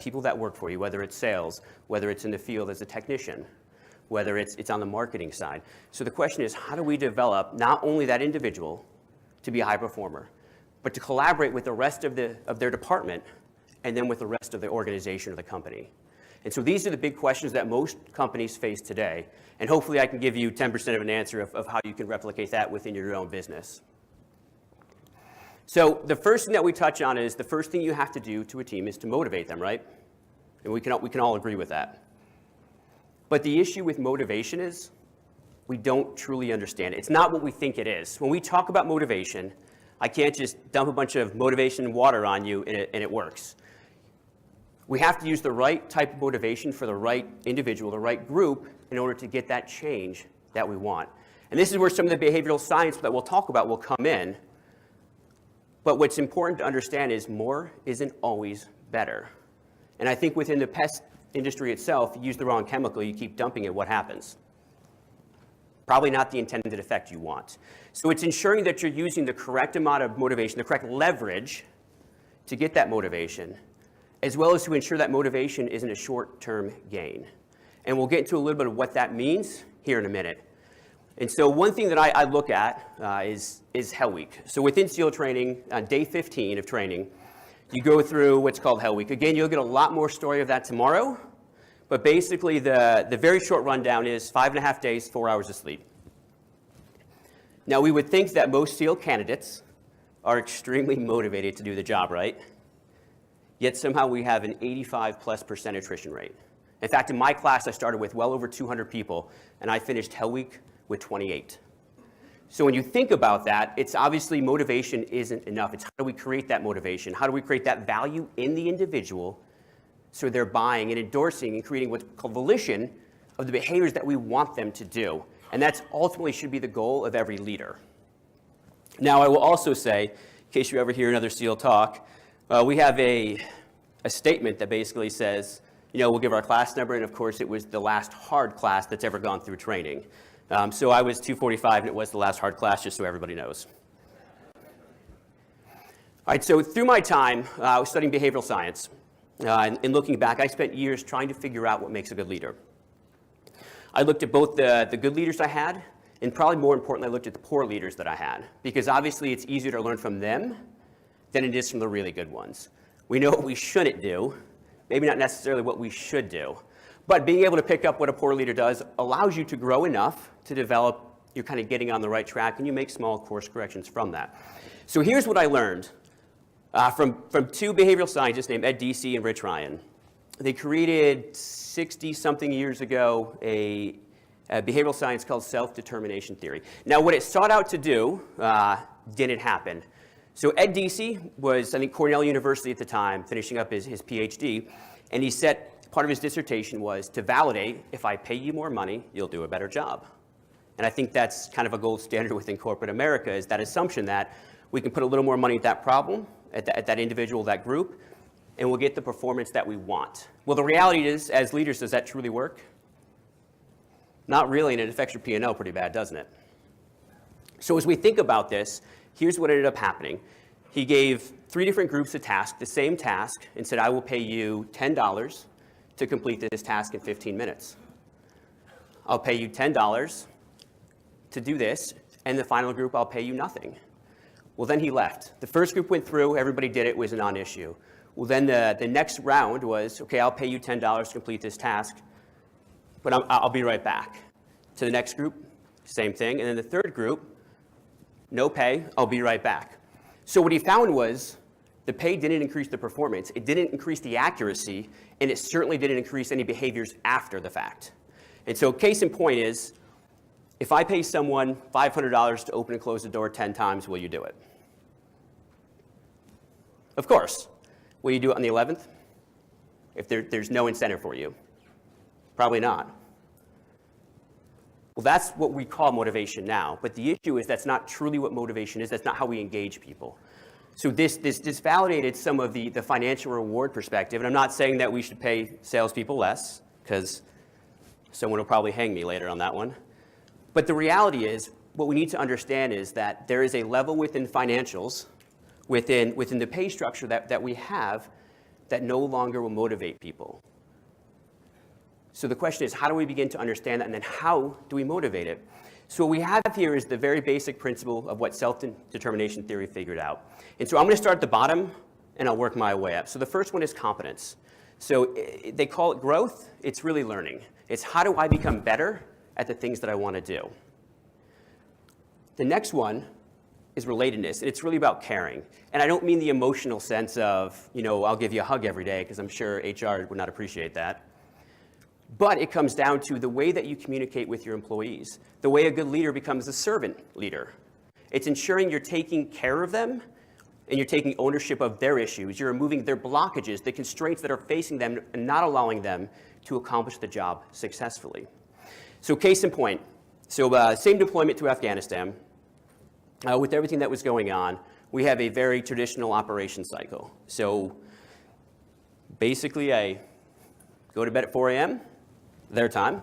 people that work for you, whether it's sales, whether it's in the field as a technician, whether it's on the marketing side. So the question is, how do we develop not only that individual to be a high performer, but to collaborate with the rest of their department and then with the rest of the organization or the company? And so these are the big questions that most companies face today. And hopefully I can give you 10% of an answer of how you can replicate that within your own business. So the first thing that we touch on is the first thing you have to do to a team is to motivate them, right? And we can all agree with that. But the issue with motivation is we don't truly understand it. It's not what we think it is. When we talk about motivation, I can't just dump a bunch of motivation water on you and it works. We have to use the right type of motivation for the right individual, the right group, in order to get that change that we want. And this is where some of the behavioral science that we'll talk about will come in. But what's important to understand is more isn't always better. And I think within the pest industry itself, you use the wrong chemical, you keep dumping it, what happens? Probably not the intended effect you want. So it's ensuring that you're using the correct amount of motivation, the correct leverage to get that motivation, as well as to ensure that motivation isn't a short-term gain. And we'll get into a little bit of what that means here in a minute. And so one thing that I look at is Hell Week. So within SEAL training, on day 15 of training, you go through what's called Hell Week. Again, you'll get a lot more story of that tomorrow, but basically the very short rundown is 5.5 days, 4 hours of sleep. Now we would think that most SEAL candidates are extremely motivated to do the job, right? Yet somehow we have an 85+% attrition rate. In fact, in my class, I started with well over 200 people, and I finished Hell Week with 28. So when you think about that, it's obviously motivation isn't enough. It's how do we create that motivation? How do we create that value in the individual so they're buying and endorsing and creating what's called volition of the behaviors that we want them to do? And that's ultimately should be the goal of every leader. Now, I will also say, in case you ever hear another SEAL talk, we have a statement that basically says, we'll give our class number, and of course it was the last hard class that's ever gone through training. So I was 245, and it was the last hard class, just so everybody knows. All right, so through my time, I was studying behavioral science. And looking back, I spent years trying to figure out what makes a good leader. I looked at both the good leaders I had, and probably more importantly, I looked at the poor leaders that I had. Because obviously it's easier to learn from them than it is from the really good ones. We know what we shouldn't do, maybe not necessarily what we should do. But being able to pick up what a poor leader does allows you to grow enough to develop, you're kind of getting on the right track, and you make small course corrections from that. So here's what I learned from two behavioral scientists named Ed Deci and Rich Ryan. They created 60-something years ago a behavioral science called self-determination theory. Now, what it sought out to do didn't happen. So Ed Deci was, I think, Cornell University at the time, finishing up his PhD, and he set, part of his dissertation was to validate, if I pay you more money, you'll do a better job. And I think that's kind of a gold standard within corporate America, is that assumption that we can put a little more money at that problem, at that individual, that group, and we'll get the performance that we want. Well, the reality is, as leaders, does that truly work? Not really, and it affects your P&L pretty bad, doesn't it? So as we think about this, here's what ended up happening. He gave 3 different groups a task, the same task, and said, I will pay you $10 to complete this task in 15 minutes. I'll pay you $10 to do this, and the final group, I'll pay you nothing. Well, then he left. The first group went through, everybody did it, was a non-issue. Well, then the next round was, okay, I'll pay you $10 to complete this task, but I'll be right back. To the next group, same thing. And then the third group, no pay, I'll be right back. So what he found was the pay didn't increase the performance, it didn't increase the accuracy, and it certainly didn't increase any behaviors after the fact. And so case in point is, if I pay someone $500 to open and close the door 10 times, will you do it? Of course. Will you do it on the 11th? If there's no incentive for you? Probably not. Well, that's what we call motivation now. But the issue is that's not truly what motivation is. That's not how we engage people. So this validated some of the financial reward perspective. And I'm not saying that we should pay salespeople less, because someone will probably hang me later on that one. But the reality is, what we need to understand is that there is a level within financials, within the pay structure that we have, that no longer will motivate people. So the question is, how do we begin to understand that, and then how do we motivate it? So what we have here is the very basic principle of what self-determination theory figured out. And so I'm going to start at the bottom, and I'll work my way up. So the first one is competence. So they call it growth. It's really learning. It's how do I become better at the things that I want to do. The next one is relatedness, and it's really about caring. And I don't mean the emotional sense of, I'll give you a hug every day, because I'm sure HR would not appreciate that. But it comes down to the way that you communicate with your employees, the way a good leader becomes a servant leader. It's ensuring you're taking care of them and you're taking ownership of their issues. You're removing their blockages, the constraints that are facing them, and not allowing them to accomplish the job successfully. So case in point, same deployment to Afghanistan. With everything that was going on, we have a very traditional operation cycle. So basically, I go to bed at 4 a.m., their time,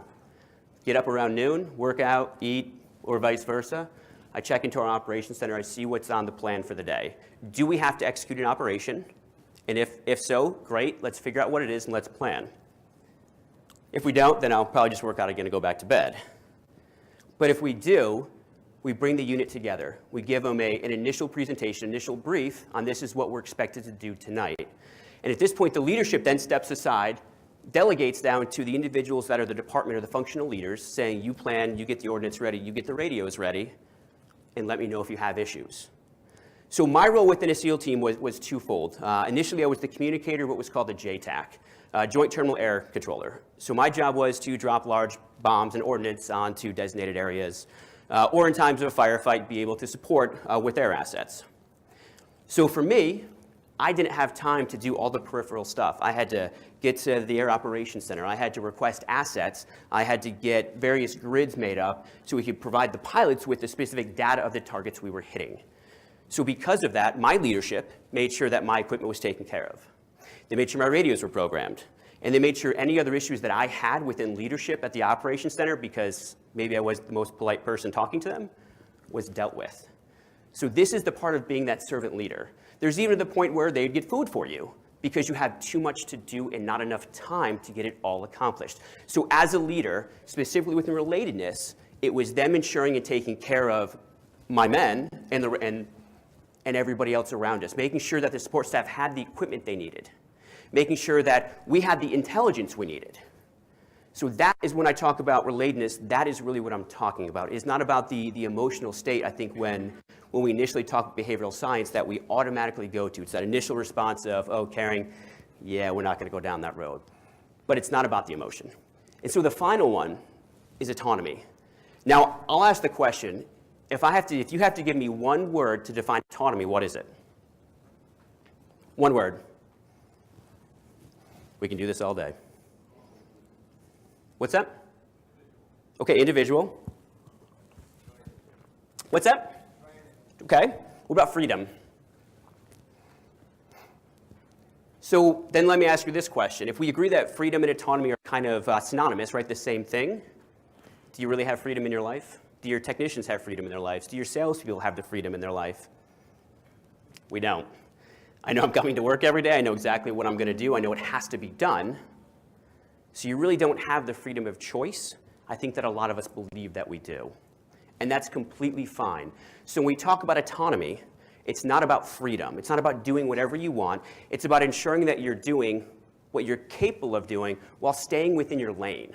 get up around noon, work out, eat, or vice versa. I check into our operations center. I see what's on the plan for the day. Do we have to execute an operation? And if so, great. Let's figure out what it is and let's plan. If we don't, then I'll probably just work out again and go back to bed. But if we do, we bring the unit together. We give them an initial presentation, initial brief on this is what we're expected to do tonight. And at this point, the leadership then steps aside, delegates down to the individuals that are the department or the functional leaders, saying you plan, you get the ordnance ready, you get the radios ready, and let me know if you have issues. So my role within a SEAL team was twofold. Initially, I was the communicator, what was called the JTAC, Joint Terminal Air Controller. So my job was to drop large bombs and ordnance onto designated areas, or in times of a firefight, be able to support with air assets. So for me, I didn't have time to do all the peripheral stuff. I had to get to the Air Operations Center. I had to request assets. I had to get various grids made up so we could provide the pilots with the specific data of the targets we were hitting. So because of that, my leadership made sure that my equipment was taken care of. They made sure my radios were programmed. And they made sure any other issues that I had within leadership at the Operations Center, because maybe I was the most polite person talking to them, was dealt with. So this is the part of being that servant leader. There's even the point where they'd get food for you because you have too much to do and not enough time to get it all accomplished. So as a leader, specifically within relatedness, it was them ensuring and taking care of my men and everybody else around us, making sure that the support staff had the equipment they needed, making sure that we had the intelligence we needed. So that is when I talk about relatedness, that is really what I'm talking about. It's not about the emotional state, I think, when we initially talk behavioral science that we automatically go to. It's that initial response of, oh, caring, yeah, we're not going to go down that road. But it's not about the emotion. And so the final one is autonomy. Now, I'll ask the question, if you have to give me one word to define autonomy, what is it? One word. We can do this all day. What's that? Okay, individual. What's that? Okay. What about freedom? So then let me ask you this question. If we agree that freedom and autonomy are kind of synonymous, right, the same thing, do you really have freedom in your life? Do your technicians have freedom in their lives? Do your salespeople have the freedom in their life? We don't. I know I'm coming to work every day. I know exactly what I'm going to do. I know it has to be done. So you really don't have the freedom of choice. I think that a lot of us believe that we do. And that's completely fine. So when we talk about autonomy, it's not about freedom. It's not about doing whatever you want. It's about ensuring that you're doing what you're capable of doing while staying within your lane.